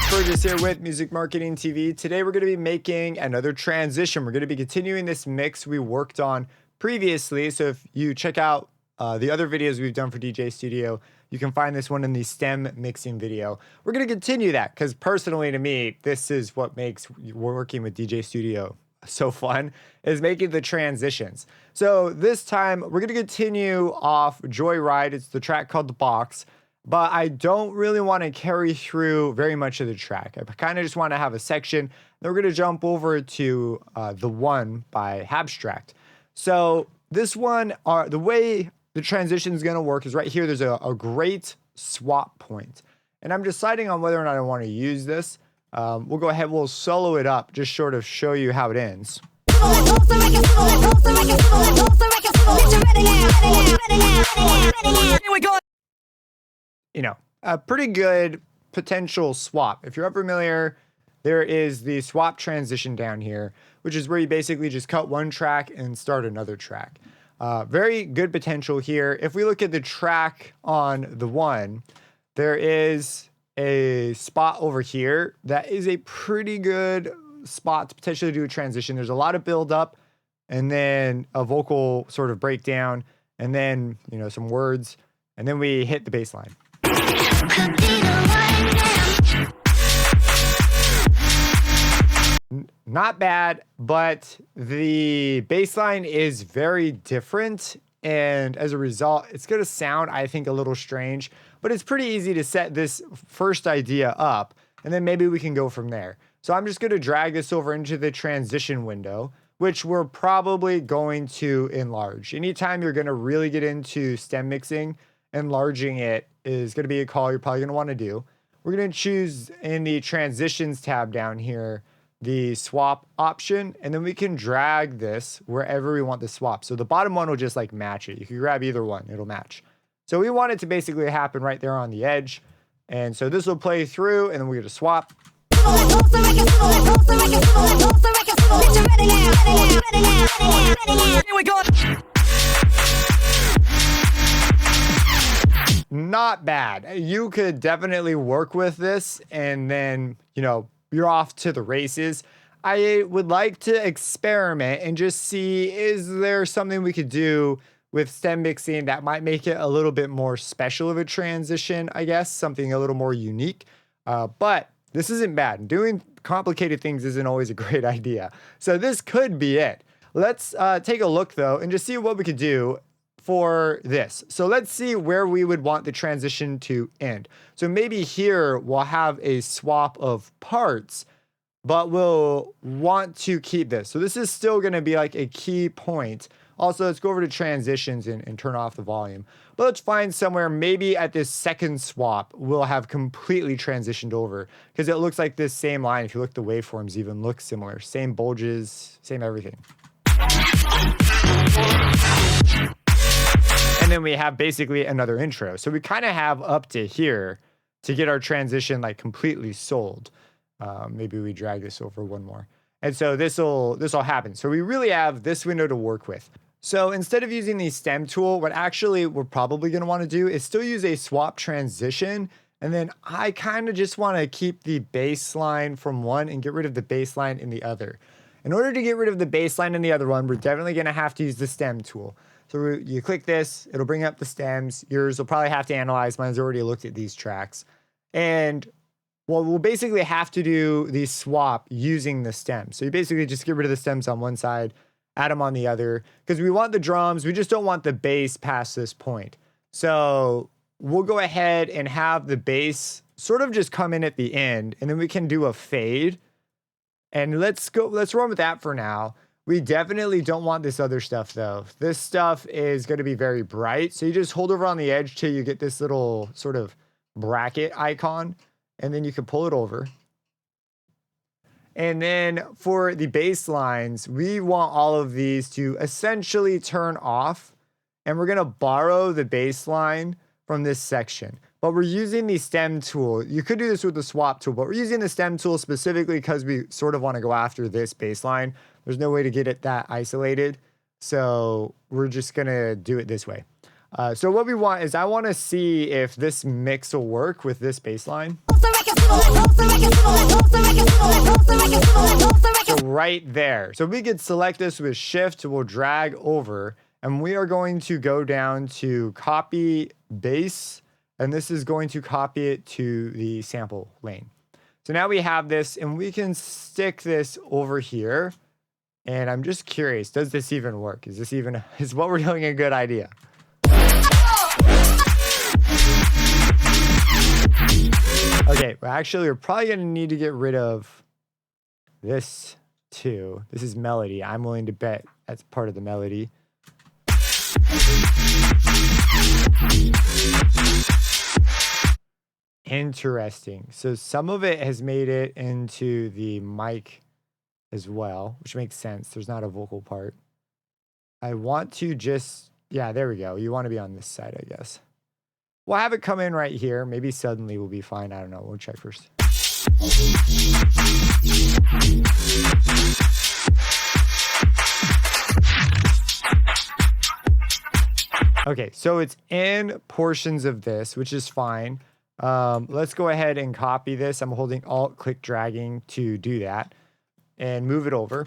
Burgess here with Music Marketing TV. Today we're going to be making another transition. We're going to be continuing this mix we worked on previously. So if you check out the other videos we've done for DJ.Studio, you can find this one in the stem mixing video. We're going to continue that because personally to me, this is what makes working with DJ.Studio so fun, is making the transitions. So this time we're going to continue off Joyride. It's the track called The Box. But I don't really want to carry through very much of the track. I kind of just want to have a section. Then we're going to jump over to The One by Abstract. So this one, the way the transition is going to work is right here. There's a great swap point. And I'm deciding on whether or not I want to use this. We'll go ahead, we'll solo it up, just sort of show you how it ends. Here we go. You know, a pretty good potential swap. If you're unfamiliar, there is the swap transition down here, which is where you basically just cut one track and start another track. Very good potential here. If we look at the track on The One, there is a spot over here that is a pretty good spot to potentially do a transition. There's a lot of build up and then a vocal sort of breakdown and then, you know, some words, and then we hit the bass line. Not bad, but the bass line is very different, and as a result, it's going to sound, I think, a little strange, but it's pretty easy to set this first idea up, and then maybe we can go from there. So I'm just going to drag this over into the transition window, which we're probably going to enlarge. Anytime you're going to really get into stem mixing, enlarging it is going to be a call you're probably going to want to do. We're going to choose in the transitions tab down here the swap option, and then we can drag this wherever we want the swap. So the bottom one will just like match it. You can grab either one, it'll match. So we want it to basically happen right there on the edge. And so this will play through, and then we're going to swap. Here we go. Not bad. You could definitely work with this, and then, you know, you're off to the races. I would like to experiment and just see, is there something we could do with stem mixing that might make it a little bit more special of a transition, I guess, something a little more unique. But this isn't bad. Doing complicated things isn't always a great idea. So this could be it. Let's take a look, though, and just see what we could do for this. So let's see where we would want the transition to end. So maybe here we'll have a swap of parts, but we'll want to keep this. So this is still going to be like a key point. Also, let's go over to transitions and turn off the volume. But let's find somewhere maybe at this second swap, we'll have completely transitioned over, because it looks like this same line. If you look, the waveforms even look similar. Same bulges, same everything. And then we have basically another intro. So we kind of have up to here to get our transition like completely sold. Maybe we drag this over one more. And so this will happen. So we really have this window to work with. So instead of using the stem tool, what actually we're probably going to want to do is still use a swap transition. And then I kind of just want to keep the bass line from one and get rid of the bass line in the other. In order to get rid of the bass line in the other one, we're definitely going to have to use the stem tool. So you click this, it'll bring up the stems. Yours will probably have to analyze. Mine's already looked at these tracks. And well, we'll basically have to do the swap using the stems. So you basically just get rid of the stems on one side, add them on the other, because we want the drums. We just don't want the bass past this point. So we'll go ahead and have the bass sort of just come in at the end, and then we can do a fade. And let's run with that for now. We definitely don't want this other stuff, though. This stuff is going to be very bright. So you just hold over on the edge till you get this little sort of bracket icon, and then you can pull it over. And then for the bass lines, we want all of these to essentially turn off. And we're going to borrow the bass line from this section. But we're using the stem tool. You could do this with the swap tool, but we're using the stem tool specifically because we sort of want to go after this bass line. There's no way to get it that isolated. So we're just going to do it this way. So what we want is I want to see if this mix will work with this bass line. So right there. So we could select this with shift, we'll drag over, and we are going to go down to copy bass, and this is going to copy it to the sample lane. So now we have this, and we can stick this over here. And I'm just curious, does this even work? Is what we're doing a good idea? Okay, well, actually, we're probably going to need to get rid of this too. This is melody. I'm willing to bet that's part of the melody. Interesting. So some of it has made it into the mic as well, which makes sense. There's not a vocal part. I want to just, yeah, there we go. You want to be on this side, I guess. We'll have it come in right here. Maybe suddenly we'll be fine. I don't know. We'll check first. Okay, so it's in portions of this, which is fine. Let's go ahead and copy this. I'm holding Alt, click dragging to do that. And move it over.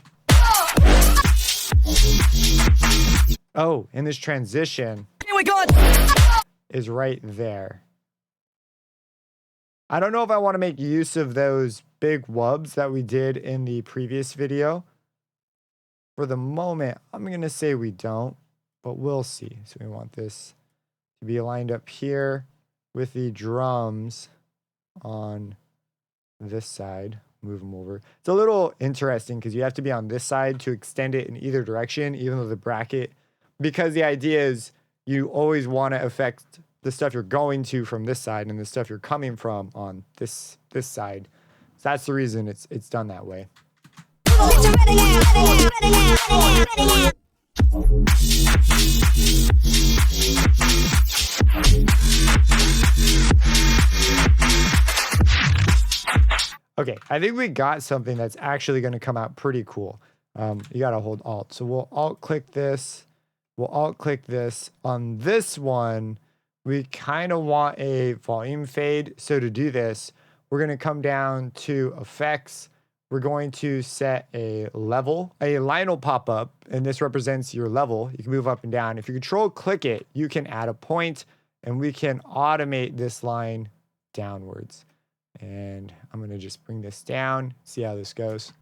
Oh, and this transition is right there. I don't know if I want to make use of those big wubs that we did in the previous video. For the moment, I'm going to say we don't, but we'll see. So we want this to be aligned up here with the drums on this side. Move them over. It's a little interesting because you have to be on this side to extend it in either direction, even though the bracket, because the idea is you always want to affect the stuff you're going to from this side and the stuff you're coming from on this side. So that's the reason it's done that way. Okay, I think we got something that's actually going to come out pretty cool. You got to hold Alt. So we'll Alt click this. We'll Alt click this. On this one, we kind of want a volume fade. So to do this, we're going to come down to Effects. We're going to set a level. A line will pop up, and this represents your level. You can move up and down. If you Control click it, you can add a point, and we can automate this line downwards. And I'm going to just bring this down, see how this goes.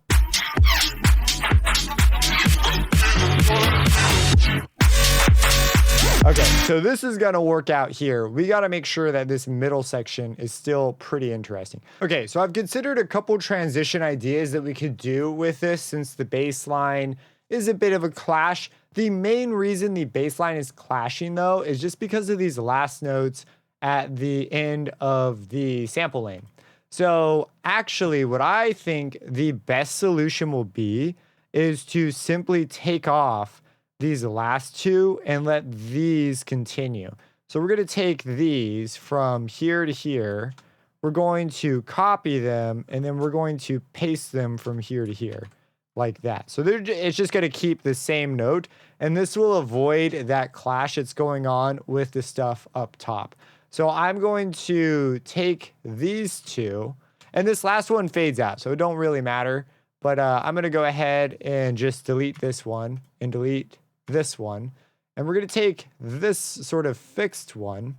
Okay, so this is going to work out here. We got to make sure that this middle section is still pretty interesting. Okay, so I've considered a couple transition ideas that we could do with this since the bass line is a bit of a clash. The main reason the bass line is clashing, though, is just because of these last notes at the end of the sample lane. So actually, what I think the best solution will be is to simply take off these last two and let these continue. So we're going to take these from here to here. We're going to copy them, and then we're going to paste them from here to here like that. So it's just going to keep the same note, and this will avoid that clash that's going on with the stuff up top. So I'm going to take these two, and this last one fades out, so it don't really matter. But I'm going to go ahead and just delete this one and delete this one. And we're going to take this sort of fixed one.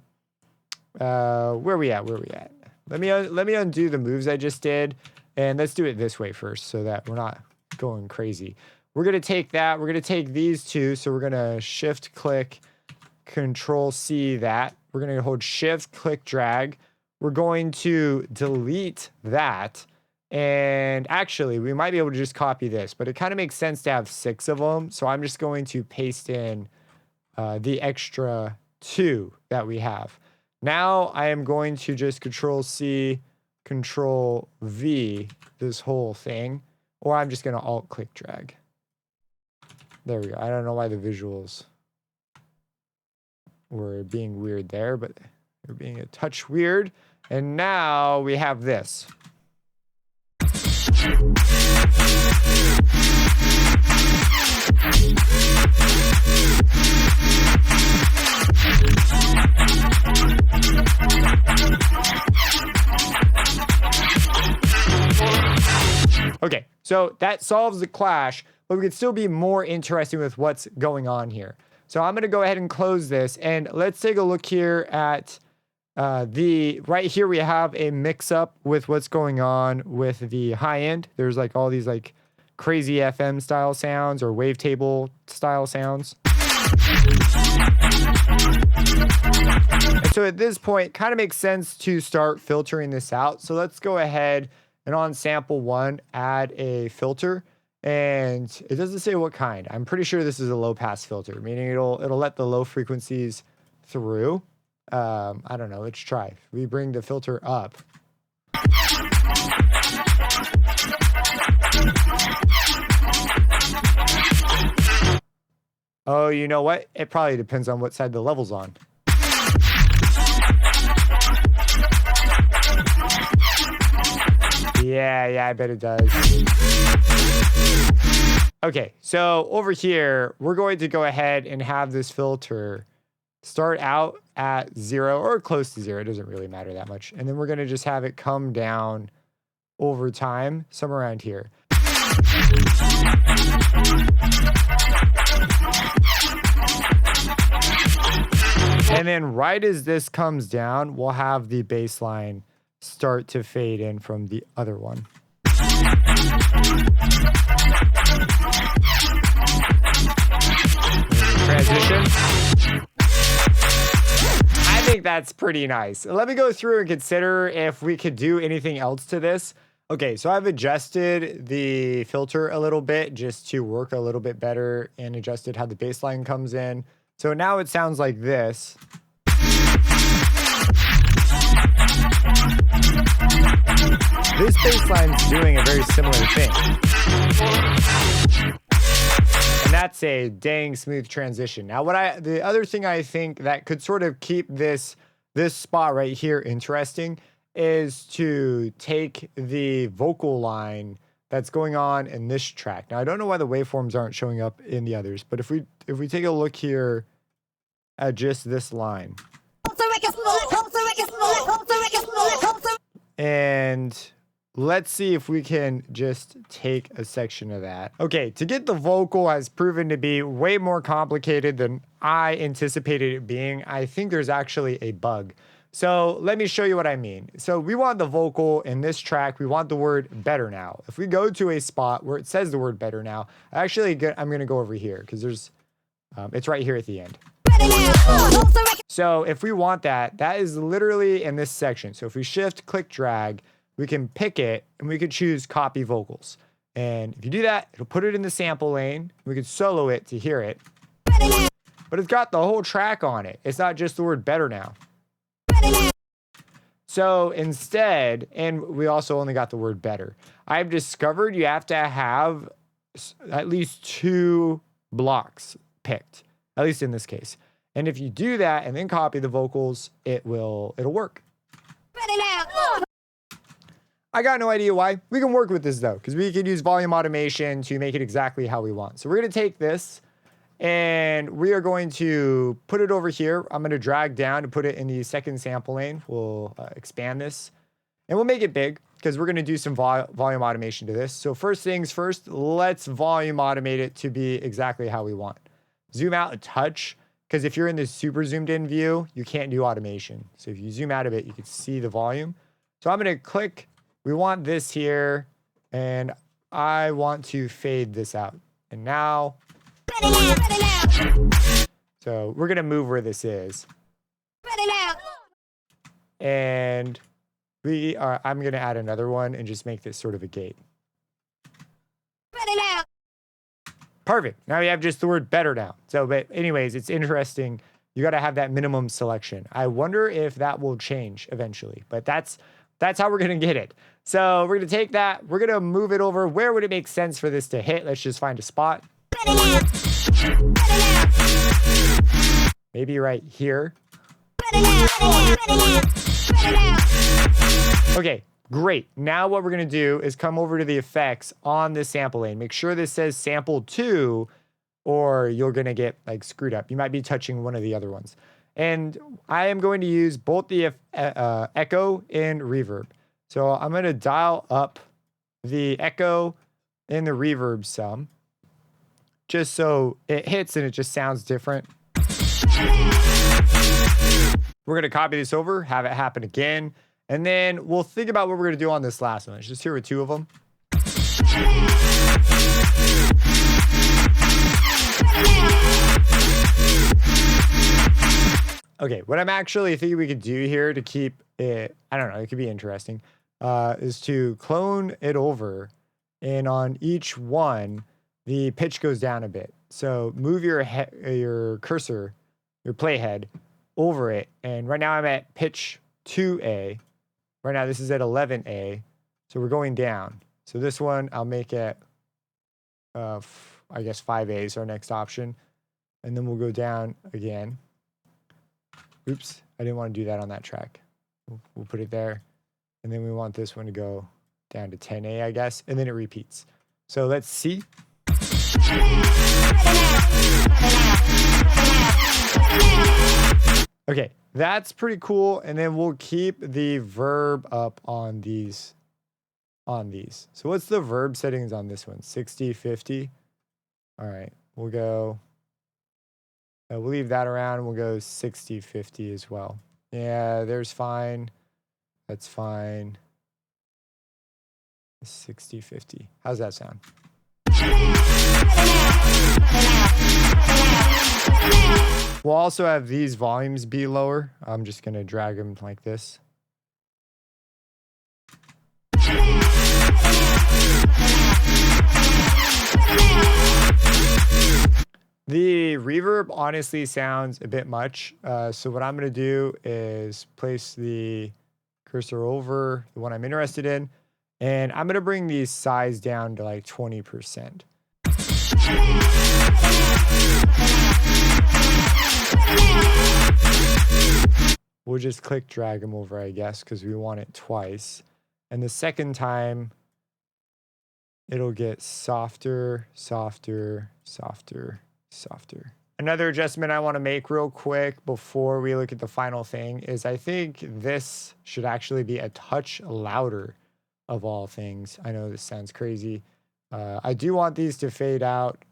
Where are we at? Let me undo the moves I just did, and let's do it this way first so that we're not going crazy. We're going to take that. We're going to take these two. So we're going to shift click, Control C that. We're going to hold shift click drag. We're going to delete that. And actually, we might be able to just copy this, but it kind of makes sense to have 6 of them. So I'm just going to paste in the extra 2 that we have. Now I am going to just Control C, Control V this whole thing. or I'm just going to alt click drag. There we go. I don't know why the visuals were being weird there, but they're being a touch weird. And now we have this. Okay, so that solves the clash, but we could still be more interesting with what's going on here. So I'm going to go ahead and close this, and let's take a look here at right here we have a mix-up with what's going on with the high end. There's like all these like crazy FM style sounds or wavetable style sounds. And so at this point, kind of makes sense to start filtering this out. So let's go ahead and on sample 1, add a filter. And it doesn't say what kind. I'm pretty sure this is a low pass filter, meaning it'll let the low frequencies through. I don't know. Let's try. We bring the filter up. Oh, you know what? It probably depends on what side the level's on. Yeah, I bet it does. Okay, so over here, we're going to go ahead and have this filter start out at 0 or close to 0. It doesn't really matter that much. And then we're going to just have it come down over time, somewhere around here. And then right as this comes down, we'll have the bass line start to fade in from the other one. Transition. I think that's pretty nice. Let me go through and consider if we could do anything else to this. Okay, so I've adjusted the filter a little bit just to work a little bit better and adjusted how the bass line comes in. So now it sounds like this. This bass line's doing a very similar thing. And that's a dang smooth transition. Now, the other thing I think that could sort of keep this spot right here interesting is to take the vocal line that's going on in this track. Now, I don't know why the waveforms aren't showing up in the others, but if we take a look here at just this line. And let's see if we can just take a section of that. Okay, to get the vocal has proven to be way more complicated than I anticipated it being. I think there's actually a bug. So let me show you what I mean. So we want the vocal in this track. We want the word better now. If we go to a spot where it says the word better now, I'm going to go over here because it's right here at the end. So if we want that is literally in this section. So if we shift, click, drag, we can pick it and we could choose copy vocals. And if you do that, it'll put it in the sample lane. We could solo it to hear it. But it's got the whole track on it. It's not just the word better now. So instead, and we also only got the word better, I've discovered you have to have at least 2 blocks picked, at least in this case. And if you do that and then copy the vocals, it'll work. I got no idea why. We can work with this though, because we can use volume automation to make it exactly how we want. So we're going to take this and we are going to put it over here. I'm going to drag down to put it in the second sample lane. We'll expand this and we'll make it big because we're going to do some volume automation to this. So first things first, let's volume automate it to be exactly how we want. Zoom out a touch, because if you're in this super zoomed in view, you can't do automation. So if you zoom out a bit, you can see the volume. So I'm going to click, we want this here, and I want to fade this out. And now, so we're going to move where this is. And I'm going to add another one and just make this sort of a gate. Perfect. Now we have just the word better now. So, but anyways, it's interesting. You got to have that minimum selection. I wonder if that will change eventually, but that's That's how we're going to get it. So we're going to take that. We're going to move it over. Where would it make sense for this to hit? Let's just find a spot. Maybe right here. Okay, great. Now what we're going to do is come over to the effects on this sample lane. Make sure this says sample 2 or you're going to get like screwed up. You might be touching one of the other ones. And I am going to use both the echo and reverb. So I'm going to dial up the echo and the reverb some, just so it hits and it just sounds different. We're going to copy this over, have it happen again, and then we'll think about what we're going to do on this last one. Let's just hear with 2 of them. Okay, what I'm actually thinking we could do here to keep it, I don't know, it could be interesting, is to clone it over, and on each one, the pitch goes down a bit. So move your cursor, your playhead, over it, and right now I'm at pitch 2A. Right now this is at 11A, so we're going down. So this one, I'll make it, I guess 5A is our next option, and then we'll go down again. Oops, I didn't want to do that on that track. We'll put it there. And then we want this one to go down to 10A, I guess. And then it repeats. So let's see. Okay, that's pretty cool. And then we'll keep the verb up on these. So what's the verb settings on this one? 60, 50. All right, we'll go. We'll leave that around. We'll go 60, 50 as well. Yeah, there's fine. That's fine. 60, 50. How's that sound? We'll also have these volumes be lower. I'm just going to drag them like this. The reverb honestly sounds a bit much. So what I'm going to do is place the cursor over the one I'm interested in. And I'm going to bring the size down to like 20%. We'll just click drag them over, I guess, because we want it twice. And the second time, it'll get softer, softer, softer, softer. Another adjustment I want to make real quick before we look at the final thing is I think this should actually be a touch louder of all things. I know this sounds crazy. I do want these to fade out,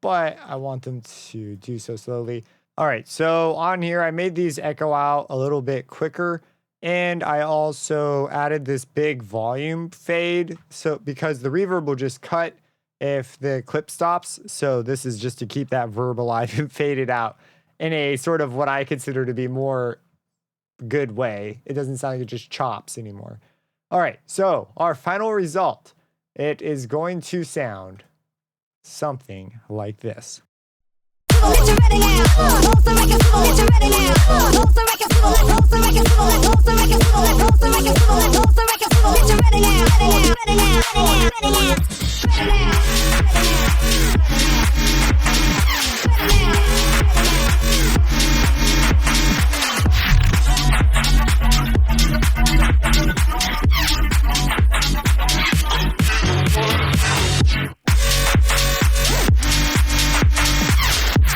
but I want them to do so slowly. All right, so on here, I made these echo out a little bit quicker, and I also added this big volume fade. So because the reverb will just cut if the clip stops. So this is just to keep that verb alive and fade it out in a sort of what I consider to be more good way. It doesn't sound like it just chops anymore. All right, so our final result, it is going to sound something like this.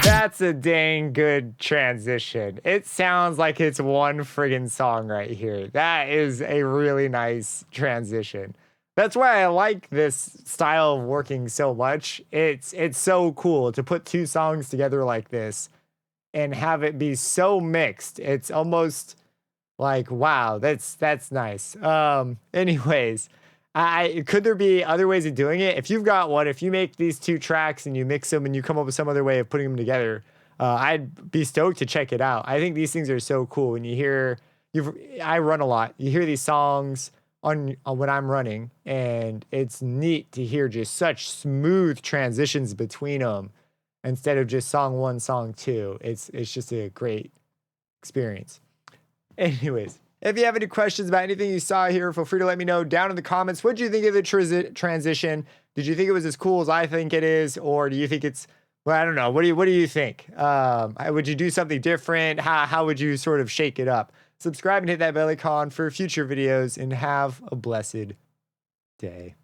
That's a dang good transition. It sounds like it's one friggin' song right here. That is a really nice transition. That's why I like this style of working so much. It's so cool to put 2 songs together like this and have it be so mixed. It's almost like, wow, that's nice. Anyways, could there be other ways of doing it? If you've got one, if you make these 2 tracks and you mix them and you come up with some other way of putting them together, I'd be stoked to check it out. I think these things are so cool. When you hear, I run a lot. You hear these songs on when I'm running, and it's neat to hear just such smooth transitions between them instead of just song 1, song 2. It's just a great experience. Anyways, If you have any questions about anything you saw here, feel free to let me know down in the comments. What do you think of the transition? Did you think it was as cool as I think it is? Or do you think it's, well, I don't know. What do you think? Would you do something different? How would you sort of shake it up? Subscribe and hit that bell icon for future videos, and have a blessed day.